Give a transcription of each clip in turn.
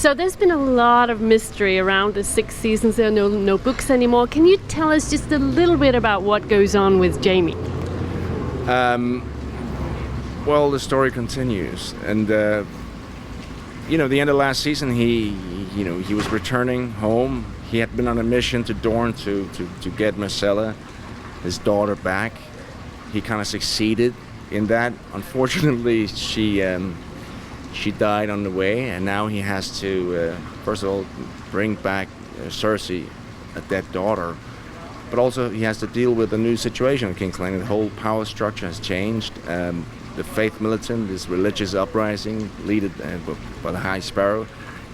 So there's been a lot of mystery around the 6 seasons. There are no books anymore. Can you tell us just a little bit about what goes on with Jamie? Well, the story continues, and the end of last season, he was returning home. He had been on a mission to Dorne to get Marcella, his daughter, back. He kind of succeeded in that. Unfortunately, she died on the way, and now he has to first of all bring back Cersei, a dead daughter, but also he has to deal with a new situation in King's Landing. The whole power structure has changed. The Faith Militant, this religious uprising, led by the High Sparrow,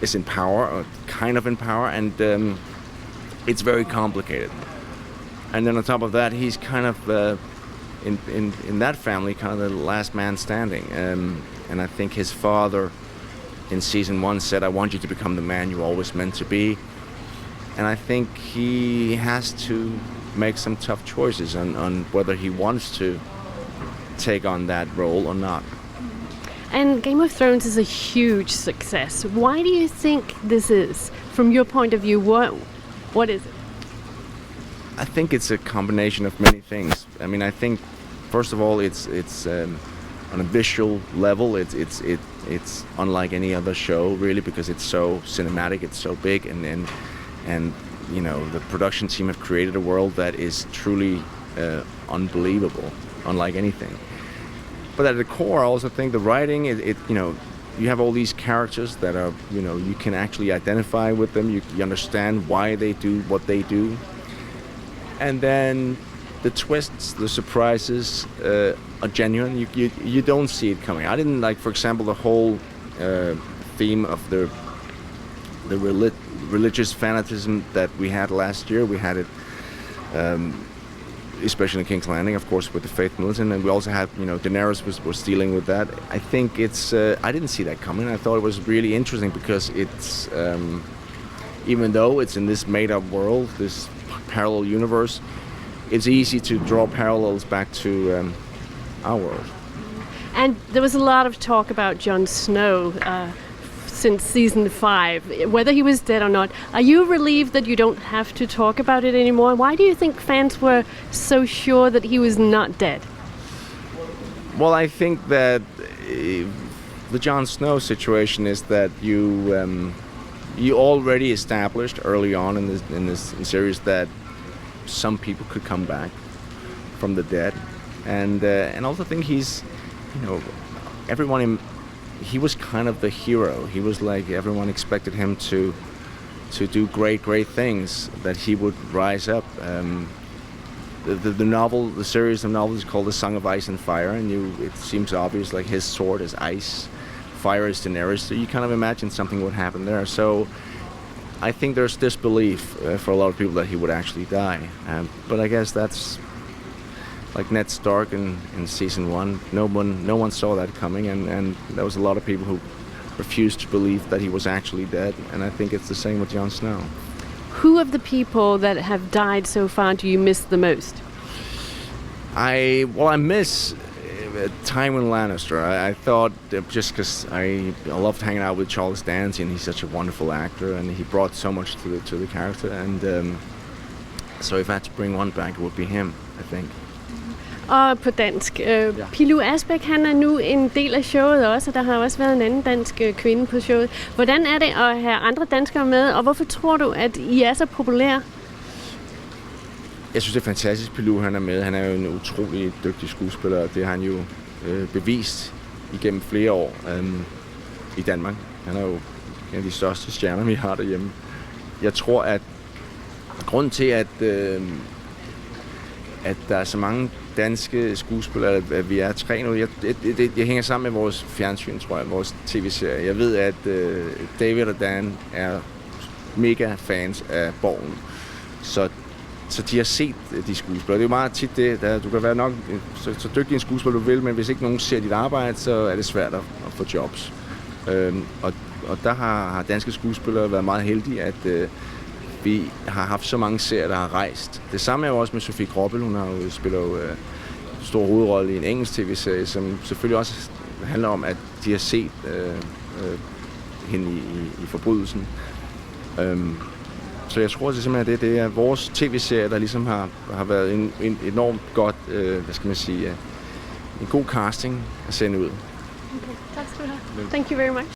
is in power, or kind of in power, and it's very complicated. And then on top of that, he's kind of in that family, kind of the last man standing. And I think his father in season 1 said, "I want you to become the man you always meant to be." And I think he has to make some tough choices on whether he wants to take on that role or not. And Game of Thrones is a huge success. Why do you think this is? From your point of view, what is it? I think it's a combination of many things. I mean, I think first of all, it's on a visual level, it's unlike any other show, really, because it's so cinematic, it's so big, and the production team have created a world that is truly unbelievable, unlike anything. But at the core, I also think the writing, you have all these characters that are, you can actually identify with them, you understand why they do what they do, and then the twists, the surprises are genuine. You don't see it coming. I didn't like, for example, the whole theme of the religious fanatism that we had last year. We had it, especially in King's Landing, of course, with the Faith Militant, and we also had, Daenerys was dealing with that. I think it's. I didn't see that coming. I thought it was really interesting because it's, even though it's in this made-up world, this parallel universe, it's easy to draw parallels back to our world. And there was a lot of talk about Jon Snow since season 5, whether he was dead or not. Are you relieved that you don't have to talk about it anymore? Why do you think fans were so sure that he was not dead? Well, I think that the Jon Snow situation is that you already established early on in this series that some people could come back from the dead, and also think he's, he was kind of the hero. He was like, everyone expected him to do great things, that he would rise up. The series of novels is called The Song of Ice and Fire, and it seems obvious, like his sword is ice, fire is Daenerys, so you kind of imagine something would happen there. So I think there's disbelief for a lot of people that he would actually die. But I guess that's like Ned Stark in season 1. No one saw that coming, and there was a lot of people who refused to believe that he was actually dead. And I think it's the same with Jon Snow. Who of the people that have died so far do you miss the most? I miss Tywin Lannister. I thought, just because I loved hanging out with Charles Dance, and he's such a wonderful actor, and he brought so much to the character. And so if I had to bring one back, it would be him, I think. Og på dansk. Pilou Asbæk, han er nu en del af showet også, og der har også været en anden dansk kvinde på showet. Hvordan er det at have andre danskere med, og hvorfor tror du, at I er så populære? Jeg synes, det er fantastisk, Pilou han er med. Han er jo en utrolig dygtig skuespiller, og det har han jo bevist igennem flere år i Danmark. Han er jo en af de største stjerner, vi har derhjemme. Jeg tror, at grunden til, at der er så mange danske skuespillere, at vi er 3 nu, jeg hænger sammen med vores fjernsyn, tror jeg, vores tv-serie. Jeg ved, at David og Dan er mega fans af Borgen, så de har set de skuespillere. Det er jo meget tit det, der du kan være nok så dygtig en skuespiller du vil, men hvis ikke nogen ser dit arbejde, så er det svært at få jobs. Og der har danske skuespillere været meget heldige, at vi har haft så mange serier, der har rejst. Det samme er jo også med Sofie Gråbøl. Hun har jo spillet stor hovedrolle i en engelsk tv-serie, som selvfølgelig også handler om, at de har set hende i forbrydelsen. Så jeg tror det simpelthen, det er vores tv-serie, der ligesom har været en enormt godt, hvad skal man sige, en god casting at sende ud. Okay, tak skal du have. Thank you very much.